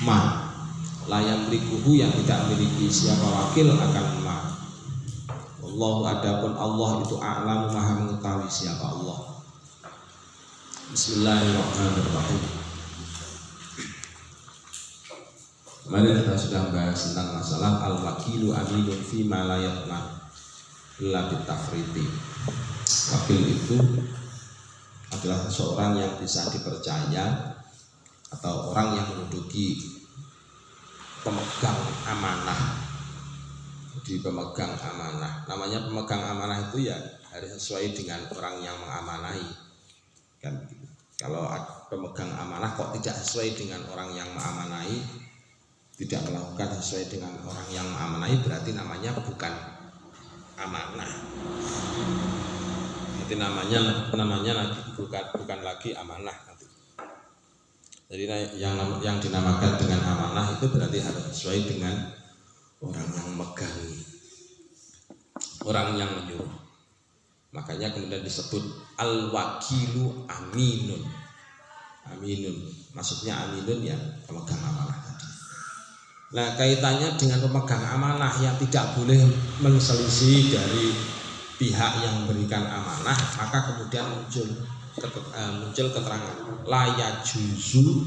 ma. La yamlikuhu yang tidak memiliki siapa wakil akan ma. Allahu adapun Allah itu a'lamu maha mengetahui siapa Allah. Bismillahirrahmanirrahim. Kemarin kita sudah membahas tentang masalah al-wakilu aminun fi ma la yatma illa bitafriti. Wakil itu adalah seseorang yang bisa dipercaya atau orang yang menduduki pemegang amanah. Jadi pemegang amanah, namanya pemegang amanah itu ya harus sesuai dengan orang yang mengamanahi, kan begitu. Kalau pemegang amanah kok tidak sesuai dengan orang yang mengamanahi, tidak melakukan sesuai dengan orang yang mengamanahi, berarti namanya bukan amanah. Jadi namanya lagi bukan lagi amanah nanti. Jadi yang dinamakan dengan amanah itu berarti harus sesuai dengan orang yang memegangi, orang yang menyuruh. Makanya kemudian disebut al-wakilu aminun. Aminun, maksudnya aminun ya pemegang amanah tadi. Nah, kaitannya dengan pemegang amanah yang tidak boleh menselisih dari pihak yang memberikan amanah, maka kemudian muncul keterangan la yajuzu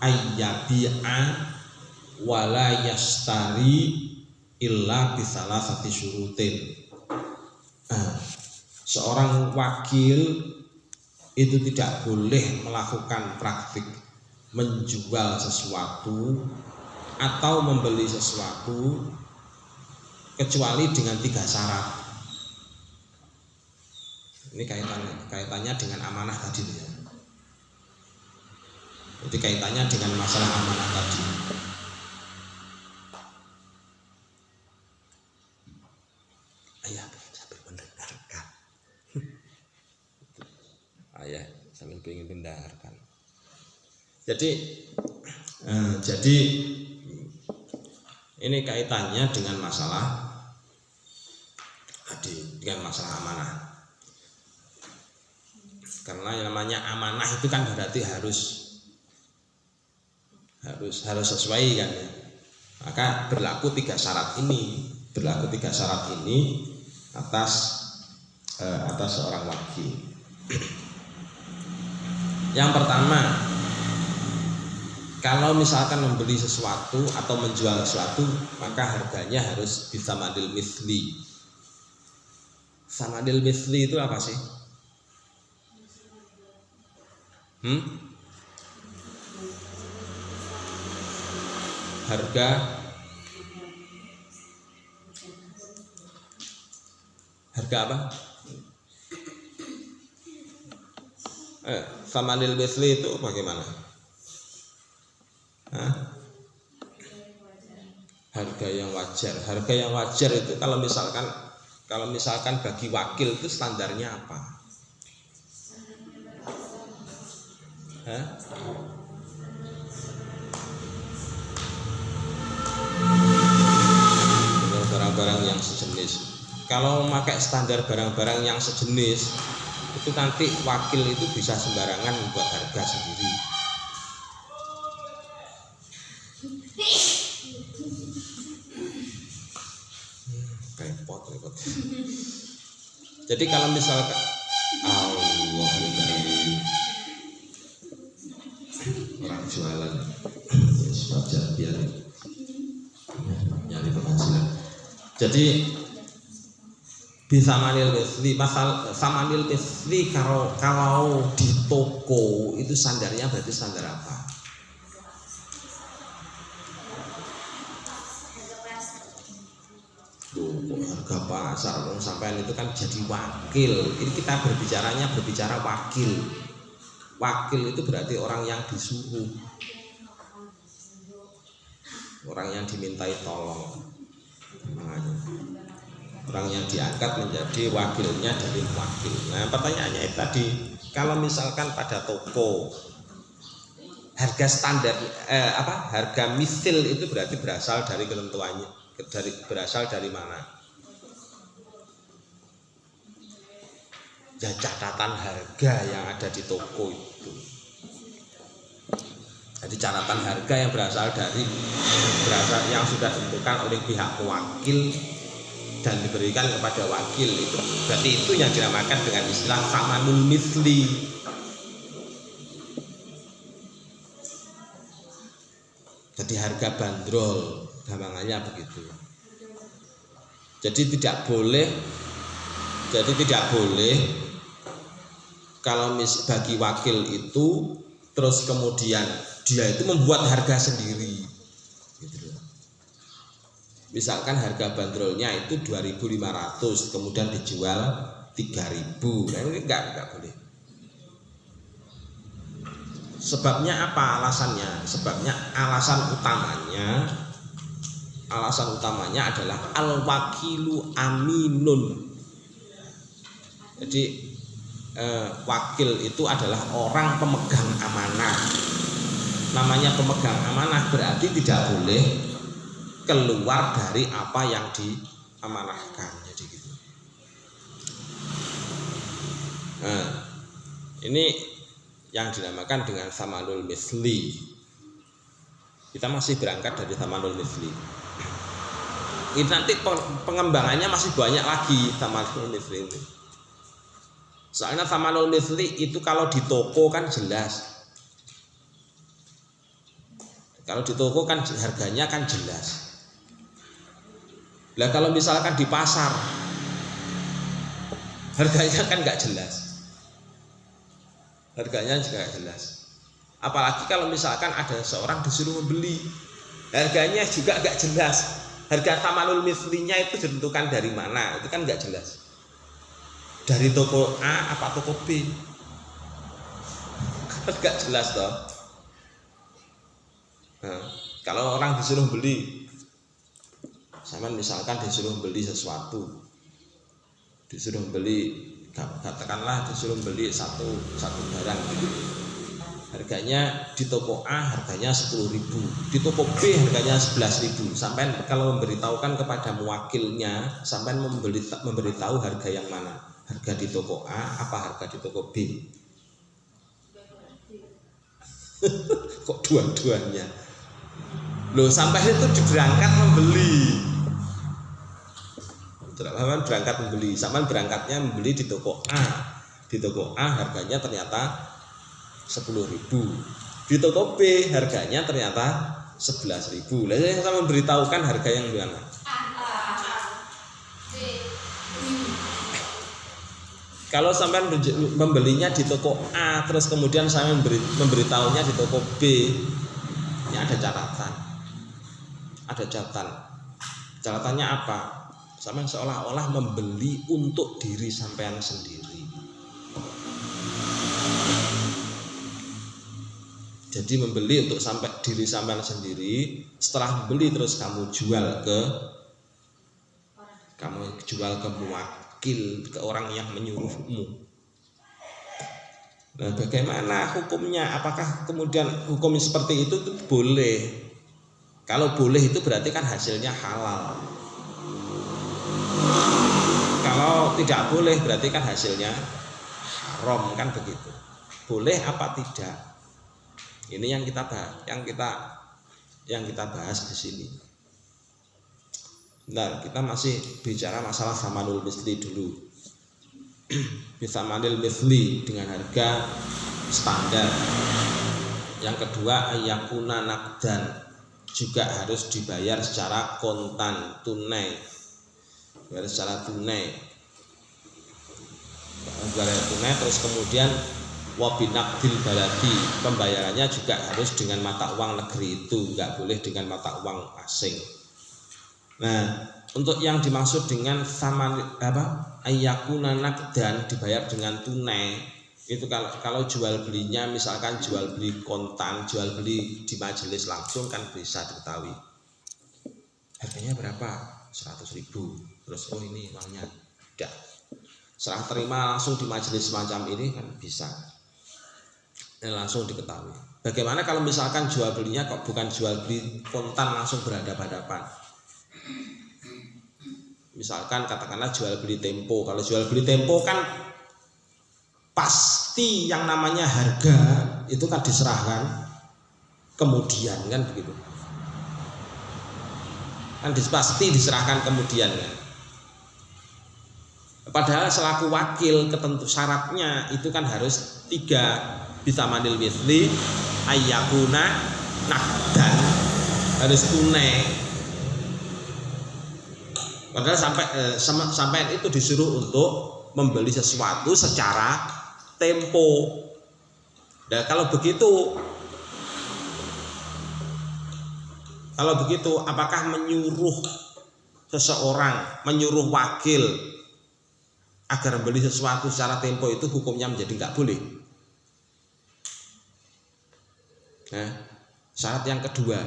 ayyabi'a wala yastari illa bisalasati syurutin. Seorang wakil itu tidak boleh melakukan praktik menjual sesuatu atau membeli sesuatu kecuali dengan 3 syarat. Ini kaitannya dengan amanah tadi ya. Jadi kaitannya dengan masalah amanah tadi. Ayah sambil mendengarkan. Ayah sambil ingin mendengarkan. Jadi ini kaitannya dengan masalah tadi, dengan masalah amanah. Karena yang namanya amanah itu kan berarti harus sesuai kan ya. Maka berlaku 3 syarat ini. Berlaku 3 syarat ini atas seorang wakil. Yang pertama, kalau misalkan membeli sesuatu atau menjual sesuatu, maka harganya harus bisa samadil misli. Samadil misli itu apa sih? Harga apa? Samadil misli itu bagaimana? Harga yang wajar. Harga yang wajar itu kalau misalkan bagi wakil itu standarnya apa? Barang-barang yang sejenis. Kalau memakai standar barang-barang yang sejenis, itu nanti wakil itu bisa sembarangan membuat harga sendiri. Repot. Jadi kalau misalkan orang jualan wajar biar nyari penghasilan. Jadi bisa manil misli, samanil misli kalau di toko itu standarnya berarti standar apa? Harga pasar sampai itu kan jadi wakil. Ini kita berbicara wakil. Wakil itu berarti orang yang disuruh, orang yang dimintai tolong, orang yang diangkat menjadi wakilnya dari wakil. Nah, pertanyaannya tadi, kalau misalkan pada toko harga standar harga misil itu berarti berasal dari ketentuannya, berasal dari mana? Ya catatan harga yang ada di toko itu. Jadi catatan harga yang berasal yang sudah ditentukan oleh pihak pewakil dan diberikan kepada wakil, itu berarti itu yang dinamakan dengan istilah samanul misli. Jadi harga bandrol, gampangannya begitu. Jadi tidak boleh kalau bagi wakil itu terus kemudian dia itu membuat harga sendiri gitu. Misalkan harga bandrolnya itu 2.500 kemudian dijual 3.000. Nah, ini enggak boleh. Sebabnya apa alasannya? Sebabnya alasan utamanya adalah al-wakilu aminun. Jadi wakil itu adalah orang pemegang amanah. Namanya pemegang amanah berarti tidak boleh keluar dari apa yang diamanahkan. Jadi gitu. Nah, ini yang dinamakan dengan samanul misli. Kita masih berangkat dari samanul misli. Ini nanti pengembangannya masih banyak lagi samanul misli ini. Soalnya samanul misli itu kalau di toko kan jelas. Kalau di toko kan harganya kan jelas. Lah kalau misalkan di pasar harganya kan nggak jelas. Harganya juga nggak jelas. Apalagi kalau misalkan ada seorang disuruh membeli, harganya juga nggak jelas. Harga samanul mislinya itu ditentukan dari mana? Itu kan nggak jelas. Dari toko A apa toko B? Kan nggak jelas toh. Nah, kalau orang disuruh beli, sama misalkan disuruh beli sesuatu, disuruh beli, katakanlah disuruh beli satu barang, harganya di toko A harganya 10.000, di toko B harganya 11.000. Sampai kalau memberitahukan kepada muwakilnya, sampai memberitahu harga yang mana, harga di toko A apa harga di toko B? Kok dua-duanya? Loh, sampai itu berangkat membeli. Berangkat membeli, sampai berangkatnya membeli di toko A. Di toko A harganya ternyata 10.000. Di toko B harganya ternyata 11.000. Lah saya sama memberitahukan harga yang mana? Kalau sampai membelinya di toko A terus kemudian saya memberitahunya di toko B, ini ada catatan. Catatannya apa? Sampai seolah-olah membeli untuk diri sampean sendiri. Jadi membeli untuk sampai diri sampean sendiri, setelah membeli terus kamu jual ke muwakil, ke orang yang menyuruhmu. Nah, bagaimana hukumnya? Apakah kemudian hukum seperti itu boleh? Kalau boleh itu berarti kan hasilnya halal. Kalau tidak boleh berarti kan hasilnya haram, kan begitu. Boleh apa tidak? Ini yang kita bahas di sini. Nah, kita masih bicara masalah samanul misli dulu. Bisa manil misli dengan harga standar. Yang kedua ayakuna nakdan, juga harus dibayar secara kontan, tunai. Bayar secara tunai. Bayar tunai terus kemudian wabinakdil baladi, pembayarannya juga harus dengan mata uang negeri itu, enggak boleh dengan mata uang asing. Nah, untuk yang dimaksud dengan ayyakuna nakdan, dibayar dengan tunai, itu kalau jual belinya misalkan jual beli kontan, jual beli di majelis langsung kan bisa diketahui harganya berapa, 100.000, terus oh ini uangnya, tidak serah terima langsung di majelis semacam ini kan bisa langsung diketahui. Bagaimana kalau misalkan jual belinya kok bukan jual beli kontan langsung berhadapan-hadapan? Misalkan katakanlah jual beli tempo. Kalau jual beli tempo kan pasti yang namanya harga itu kan diserahkan kemudian kan begitu. Kan pasti diserahkan kemudian kan. Padahal selaku wakil ketentu syaratnya itu kan harus 3 bisa manil misli ayyakuna nakdan, harus tunai. Padahal sampai itu disuruh untuk membeli sesuatu secara tempo. Nah, kalau begitu apakah menyuruh seseorang, menyuruh wakil agar membeli sesuatu secara tempo itu hukumnya menjadi nggak boleh? Nah, syarat yang kedua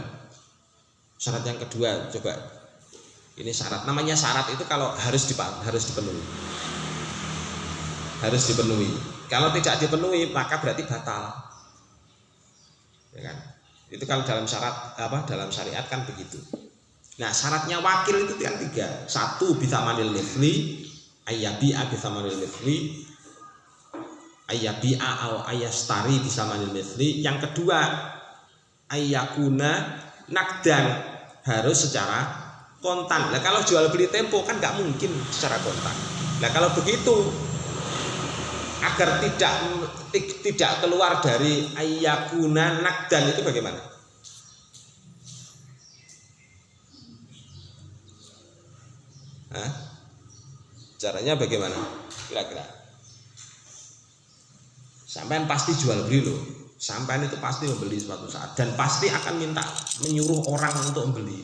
coba, ini syarat, namanya syarat itu kalau harus dipenuhi. Kalau tidak dipenuhi maka berarti batal, ya kan? Itu kalau dalam dalam syariat kan begitu. Nah, syaratnya wakil itu yang 3. 1 bisa manil misli ayyabi'a bisa manil misli ayyabi'a atau ayyastari bisa manil misli. Yang kedua ayyakuna nakdan, harus secara kontan. Nah, kalau jual beli tempo kan nggak mungkin secara kontan. Nah, kalau begitu agar tidak keluar dari ayyakuna nakdan itu bagaimana? Caranya bagaimana kira-kira? Sampean pasti jual beli loh, sampean itu pasti membeli suatu saat dan pasti akan menyuruh orang untuk membeli.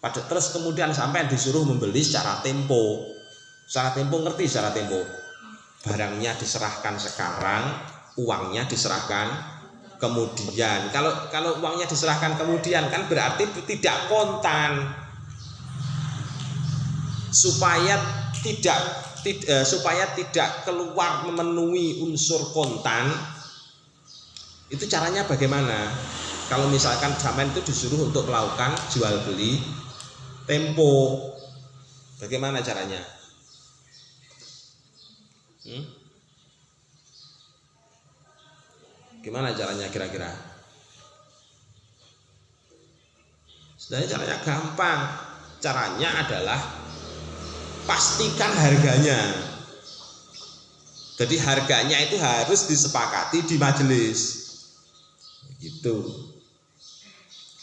Terus kemudian sampean disuruh membeli secara tempo. Secara tempo, ngerti secara tempo? Barangnya diserahkan sekarang, uangnya diserahkan kemudian. Kalau uangnya diserahkan kemudian kan berarti tidak kontan. Supaya tidak keluar memenuhi unsur kontan, itu caranya bagaimana? Kalau misalkan sampean itu disuruh untuk melakukan jual beli tempo, bagaimana caranya? Gimana caranya kira-kira? Sebenarnya caranya gampang. Caranya adalah pastikan harganya. Jadi harganya itu harus disepakati di majelis. Gitu.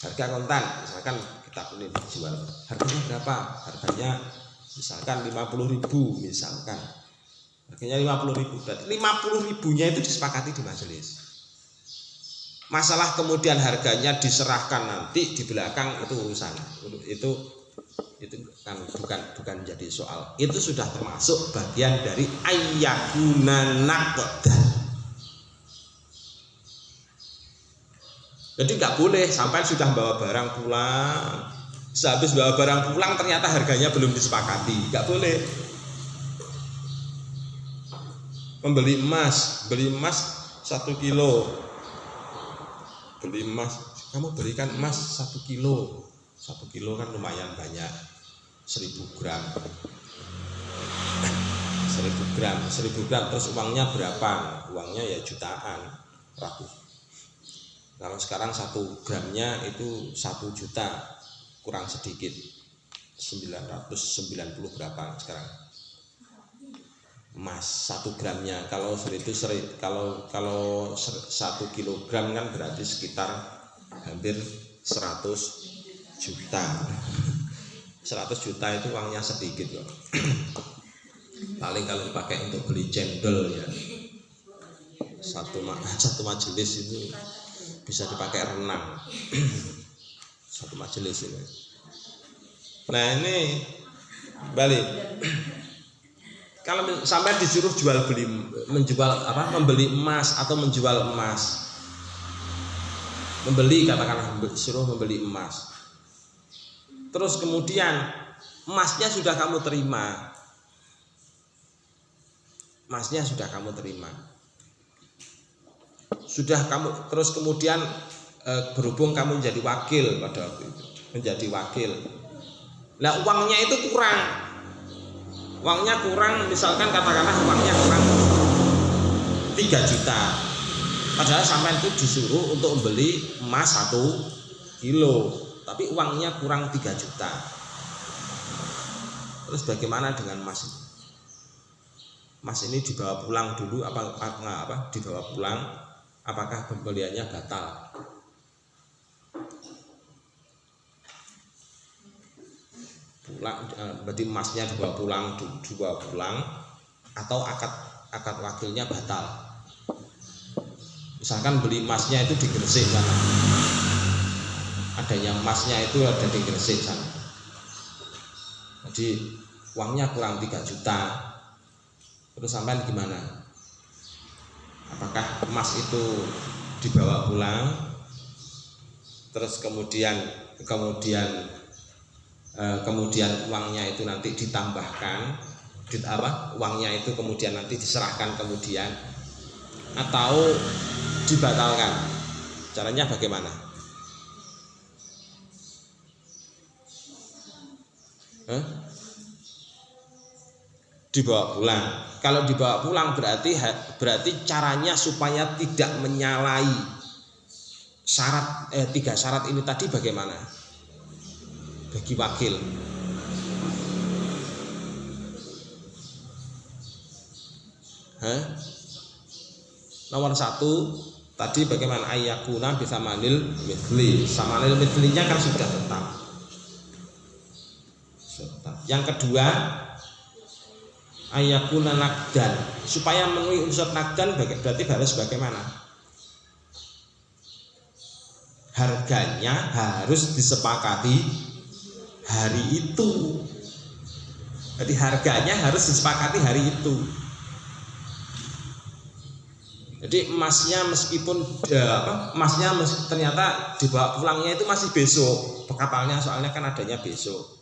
Harga kontan, misalkan kita ini dijual. Harganya berapa? Harganya misalkan 50.000 misalkan. Harganya 50.000. Berarti 50.000-nya itu disepakati di majelis. Masalah kemudian harganya diserahkan nanti di belakang itu urusan. Itu kan bukan jadi soal. Itu sudah termasuk bagian dari ayyakuna naqdan. Jadi nggak boleh sampai sudah bawa barang pulang, sehabis bawa barang pulang ternyata harganya belum disepakati, nggak boleh. Membeli emas, beli emas 1 kilo, beli emas, kamu berikan emas 1 kilo. 1 kilo kan lumayan banyak, 1000 gram. 1000 gram terus uangnya berapa? Uangnya ya jutaan, ratus. Kalau sekarang 1 gramnya itu 1 juta kurang sedikit, 990 berapa sekarang emas 1 gramnya. Kalau kalau 1 kilogram kan berarti sekitar hampir 100 juta. 100 juta itu uangnya sedikit loh. Paling kalau dipakai untuk beli cendol ya, satu majelis itu bisa dipakai renang. Satu majelis ini. Nah ini balik. Kalau sampai disuruh membeli emas atau menjual emas, katakanlah disuruh membeli emas. Terus kemudian emasnya sudah kamu terima. Terus kemudian berhubung kamu menjadi wakil pada waktu itu, Nah, uangnya itu kurang, misalkan katakanlah uangnya kurang 3 juta. Padahal sampean itu disuruh untuk membeli emas 1 kilo, tapi uangnya kurang 3 juta. Terus bagaimana dengan emas ini? Emas ini dibawa pulang dulu apa dibawa pulang? Apakah pembeliannya batal? Berarti emasnya dibawa pulang atau akad wakilnya batal. Misalkan beli emasnya itu di Gresik sana, adanya emasnya itu ada di Gresik sana, jadi uangnya kurang 3 juta. Terus sampai gimana? Apakah emas itu dibawa pulang, terus kemudian uangnya itu nanti ditambahkan, uangnya itu kemudian nanti diserahkan kemudian, atau dibatalkan? Caranya bagaimana? Dibawa pulang. Kalau dibawa pulang berarti caranya supaya tidak menyalahi syarat 3 syarat ini tadi bagaimana? Bagi wakil. Nomor 1 tadi bagaimana? Ayyakuna bisa manil mithli. Samanil mithlinya kan sudah tetap. Yang kedua, ayyakuna naqdan. Supaya memenuhi unsur naqdan berarti harus bagaimana? Harganya harus disepakati hari itu. Jadi harganya harus disepakati hari itu. Jadi emasnya ternyata dibawa pulangnya itu masih besok kapalnya, soalnya kan adanya besok,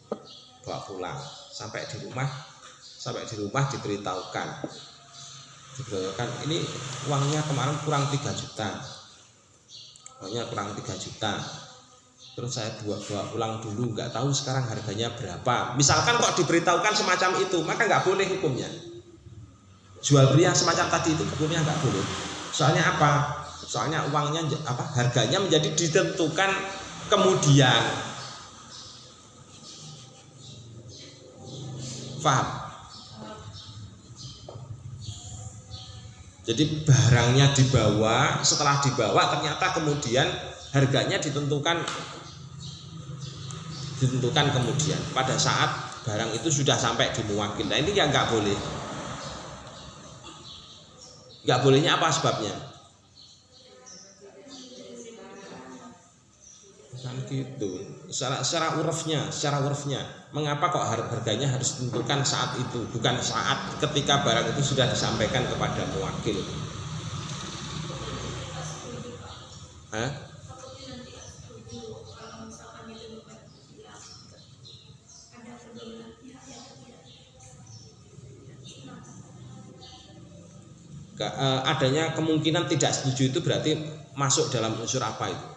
bawa pulang sampai di rumah diberitahukan ini uangnya kemarin kurang 3 juta, terus saya bawa pulang dulu, nggak tahu sekarang harganya berapa. Misalkan kok diberitahukan semacam itu, maka nggak boleh hukumnya. Jual beli yang semacam tadi itu hukumnya nggak boleh. Soalnya apa? Soalnya uangnya harganya menjadi ditentukan kemudian. Paham? Jadi barangnya dibawa, setelah dibawa ternyata kemudian harganya ditentukan kemudian pada saat barang itu sudah sampai di muwakil. Nah ini yang nggak boleh. Nggak bolehnya apa sebabnya? Kan gitu. Secara urufnya, mengapa kok harganya harus ditentukan saat itu, bukan saat ketika barang itu sudah disampaikan kepada muwakil? Adanya kemungkinan tidak setuju itu berarti masuk dalam unsur apa itu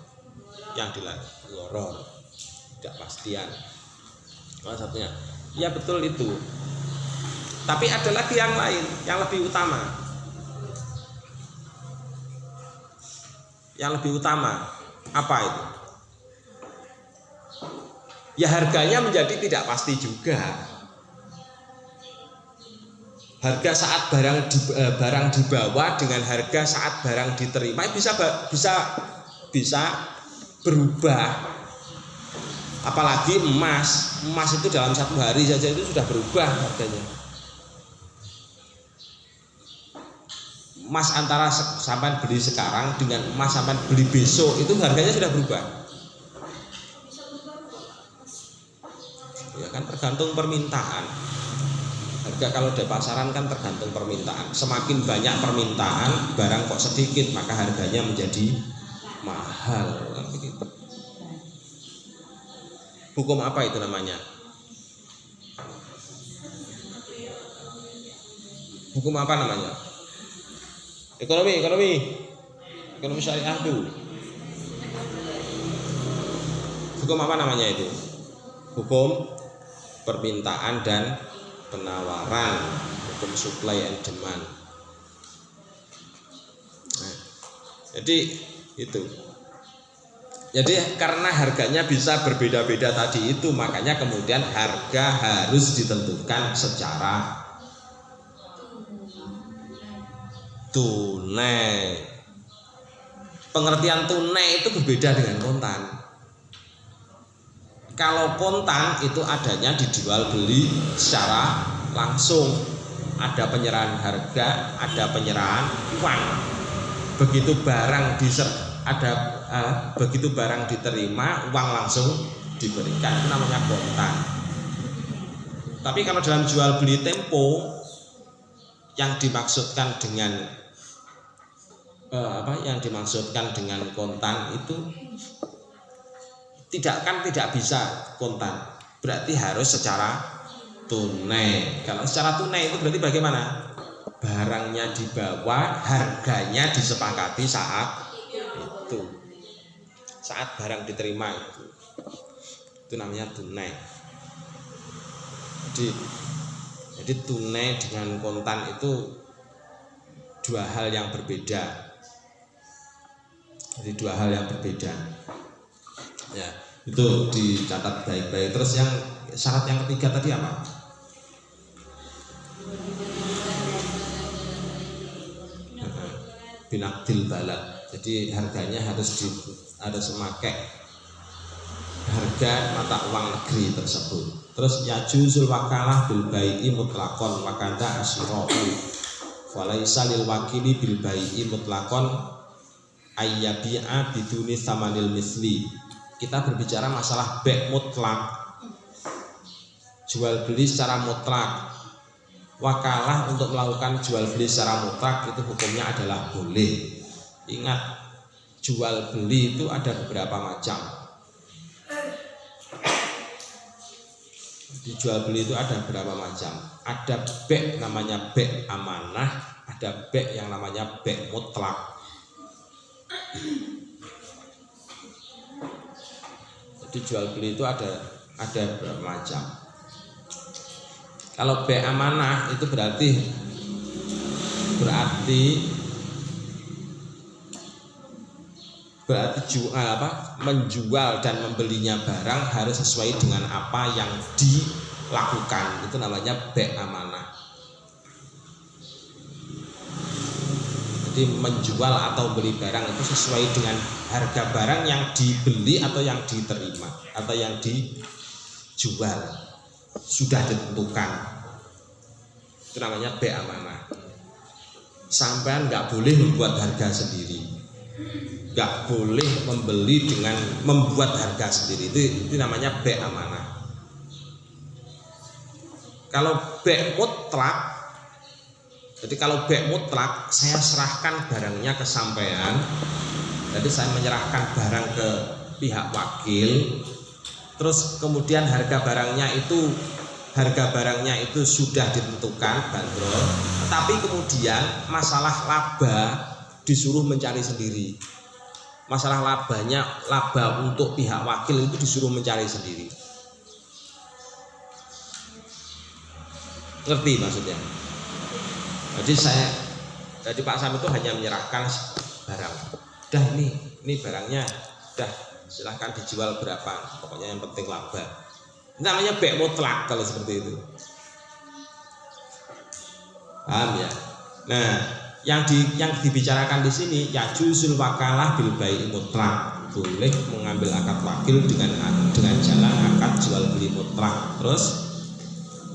yang dilarang? Gharar, tidak pastian. Salah satunya, ya betul itu. Tapi ada lagi yang lain yang lebih utama. Yang lebih utama apa itu? Ya harganya menjadi tidak pasti juga. Harga saat barang dibawa dengan harga saat barang diterima bisa berubah. Apalagi emas itu dalam 1 hari saja itu sudah berubah harganya. Emas antara sampai beli sekarang dengan emas sampai beli besok itu harganya sudah berubah. Ya kan tergantung permintaan. Harga kalau di pasaran kan tergantung permintaan. Semakin banyak permintaan, barang kok sedikit, maka harganya menjadi mahal. Begitu. Hukum apa itu namanya? Hukum apa namanya? Ekonomi syariah itu. Hukum apa namanya itu? Hukum permintaan dan penawaran, hukum supply and demand. Jadi itu. Jadi karena harganya bisa berbeda-beda tadi itu, makanya kemudian harga harus ditentukan secara tunai. Pengertian tunai itu berbeda dengan kontan. Kalau kontan itu adanya dijual beli secara langsung, ada penyerahan harga, ada penyerahan uang. Begitu barang begitu barang diterima, uang langsung diberikan, itu namanya kontan. Tapi kalau dalam jual beli tempo, yang dimaksudkan dengan kontan itu tidak bisa kontan, berarti harus secara tunai. Kalau secara tunai itu berarti bagaimana? Barangnya dibawa, harganya disepakati saat itu. Saat barang diterima itu namanya tunai. Jadi tunai dengan kontan itu dua hal yang berbeda. Ya, itu dicatat baik-baik. Terus yang syarat yang ketiga tadi apa? Binakdil balad. Jadi harganya harus memakai harga mata uang negeri tersebut. Terus yajuzul wakalah bil bai'i mutlaqon wa kadza asyira'u. Falaisa lil wakili bil bai'i mutlaqon ayyabi'a biduni tsamanil misli. Kita berbicara masalah bai' mutlak, jual beli secara mutlak. Wakalah untuk melakukan jual beli secara mutlak itu hukumnya adalah boleh. Ingat, jual beli itu ada beberapa macam. Dijual beli itu ada beberapa macam. Ada bai' namanya bai' amanah, ada bai' yang namanya bai' mutlak. Jadi jual beli itu ada beberapa macam. Kalau bai' amanah itu berarti menjual dan membelinya barang harus sesuai dengan apa yang dilakukan. Itu namanya bai' amanah. Jadi menjual atau beli barang itu sesuai dengan harga barang yang dibeli atau yang diterima atau yang dijual, sudah ditentukan. Itu namanya bai' amanah. Sampean nggak boleh membuat harga sendiri, nggak boleh membeli dengan membuat harga sendiri. Itu namanya bai' amanah. Kalau bai' mutlak, jadi kalau bai' mutlak, saya serahkan barangnya ke sampean. Jadi saya menyerahkan barang ke pihak wakil, terus kemudian harga barangnya itu sudah ditentukan bandrol, tetapi kemudian masalah laba disuruh mencari sendiri. Masalah laba untuk pihak wakil itu disuruh mencari sendiri. Ngerti maksudnya? Jadi Pak Sam itu hanya menyerahkan barang. Dah ini barangnya, dah silahkan dijual berapa, pokoknya yang penting laba. Namanya bai' mutlak kalau seperti itu. Paham ya? Nah, yang dibicarakan di sini yajuzul wakalah bil bai'i mutlak. Boleh mengambil akad wakil dengan jalan akad jual beli mutlak. Terus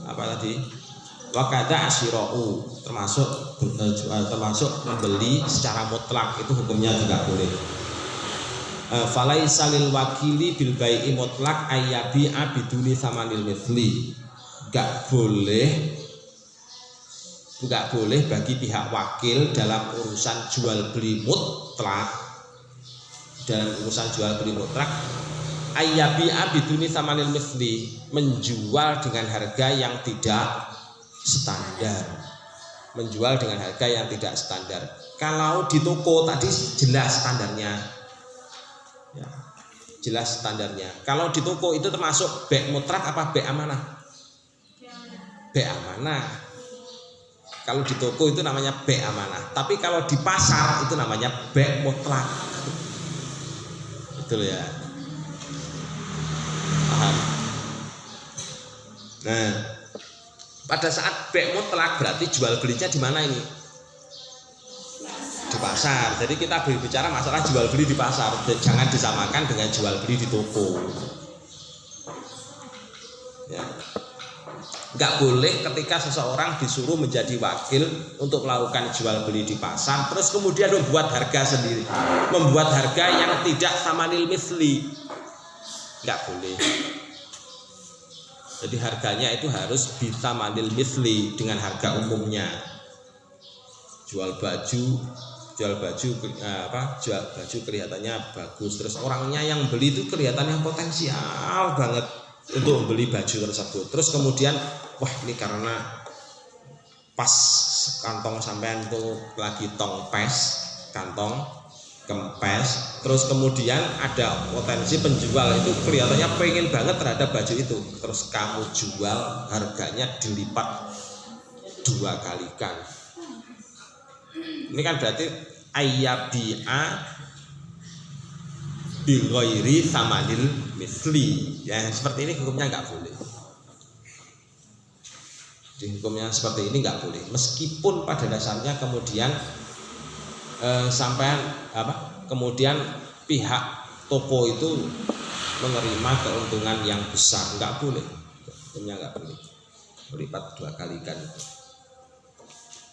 apa tadi? Wa kadza asyira'u, termasuk membeli secara mutlak, itu hukumnya juga boleh. Falaisa lil wakili bil bai'i mutlak ayyabi'a biduni tsamanil mithli. Enggak boleh bagi pihak wakil dalam urusan jual beli mutlak. Dalam urusan jual beli mutlak ayyabi'a biduni tsamanil mithli, menjual dengan harga yang tidak standar. Menjual dengan harga yang tidak standar. Kalau di toko tadi jelas standarnya. Ya, jelas standarnya. Kalau di toko itu termasuk bai' mutlak apa bai' amanah? Bai' amanah. Kalau di toko itu namanya be' amanah. Tapi kalau di pasar itu namanya be' mutlak. Betul ya. Paham? Nah, pada saat be' mutlak berarti jual belinya di mana ini? Di pasar. Jadi kita berbicara masalah jual beli di pasar. Jangan disamakan dengan jual beli di toko. Ya. Nggak boleh ketika seseorang disuruh menjadi wakil untuk melakukan jual beli di pasar, terus kemudian membuat harga sendiri, membuat harga yang tidak samanil misli. Nggak boleh. Jadi harganya itu harus bisa manil misli dengan harga umumnya. Jual baju kelihatannya bagus, terus orangnya yang beli itu kelihatannya potensial banget untuk membeli baju tersebut. Terus kemudian wah ini karena pas kantong sampean tuh lagi kantong kempes, terus kemudian ada potensi penjual itu kelihatannya pengen banget terhadap baju itu, terus kamu jual harganya dilipat 2 kalikan. Ini kan berarti ayyabi'a bi ghairi samanil misli. Ya seperti ini hukumnya nggak boleh. Di hukumnya seperti ini nggak boleh. Meskipun pada dasarnya kemudian kemudian pihak toko itu menerima keuntungan yang besar, nggak boleh. Hukumnya nggak boleh. Melipat 2 kalikan itu.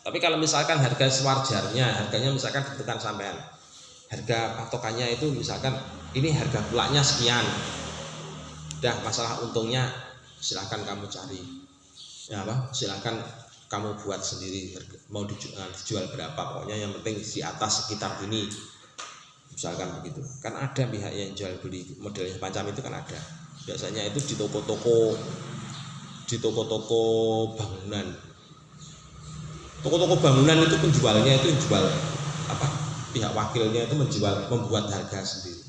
Tapi kalau misalkan harga sewajarnya, harganya misalkan ditentukan sampean, harga patokannya itu misalkan ini harga pulaknya sekian, dah masalah untungnya silahkan kamu cari, ya silahkan kamu buat sendiri, mau dijual berapa, pokoknya yang penting di atas sekitar ini, misalkan begitu. Kan ada pihak yang jual beli modelnya macam itu kan ada. Biasanya itu di toko-toko bangunan. Toko-toko bangunan itu penjualnya itu jual pihak wakilnya itu membuat harga sendiri.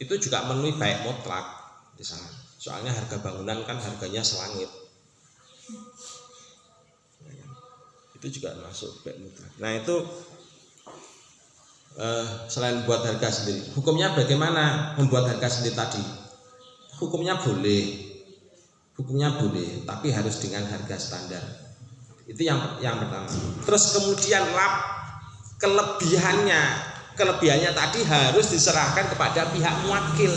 Itu juga memenuhi baik mutlak di sana. Soalnya harga bangunan kan harganya selangit. Itu juga masuk baik mutlak. Nah itu selain buat harga sendiri, hukumnya bagaimana membuat harga sendiri tadi? Hukumnya boleh, tapi harus dengan harga standar. Itu yang pertama. Terus kemudian kelebihannya tadi harus diserahkan kepada pihak muwakil.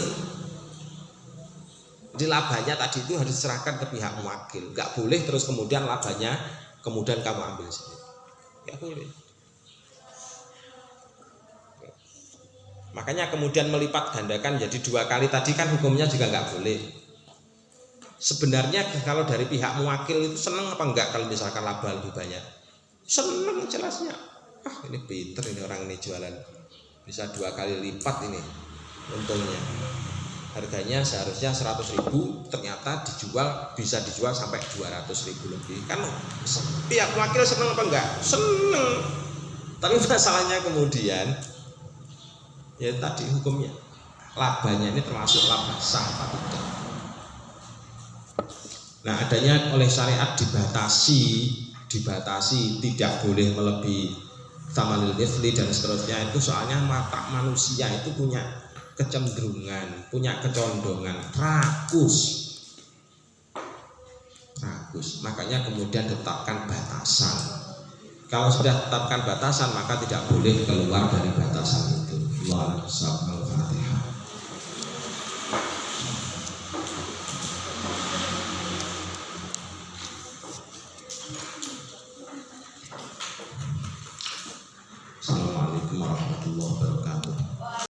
Jadi labanya tadi itu harus diserahkan ke pihak muwakil. Enggak boleh terus kemudian labanya kemudian kamu ambil sendiri. Enggak boleh. Makanya kemudian melipat gandakan jadi 2 kali tadi kan hukumnya juga enggak boleh. Sebenarnya kalau dari pihak muwakil itu seneng apa enggak kalau misalkan laba lebih banyak? Seneng jelasnya. Ini pinter ini orang ini jualan. Bisa 2 kali lipat ini untungnya. Harganya seharusnya 100.000, ternyata bisa dijual sampai 200.000 lebih. Kan pihak muwakil seneng apa enggak? Seneng. Tapi masalahnya kemudian ya tadi hukumnya labanya ini termasuk laba sah atau tidak. Nah adanya oleh syariat dibatasi tidak boleh melebihi samanil misli dan seterusnya itu soalnya mata manusia itu punya kecenderungan, punya kecondongan rakus, makanya kemudian tetapkan batasan. Kalau sudah tetapkan batasan maka tidak boleh keluar dari batasan itu. Al-Fatihah. Assalamualaikum warahmatullahi wabarakatuh.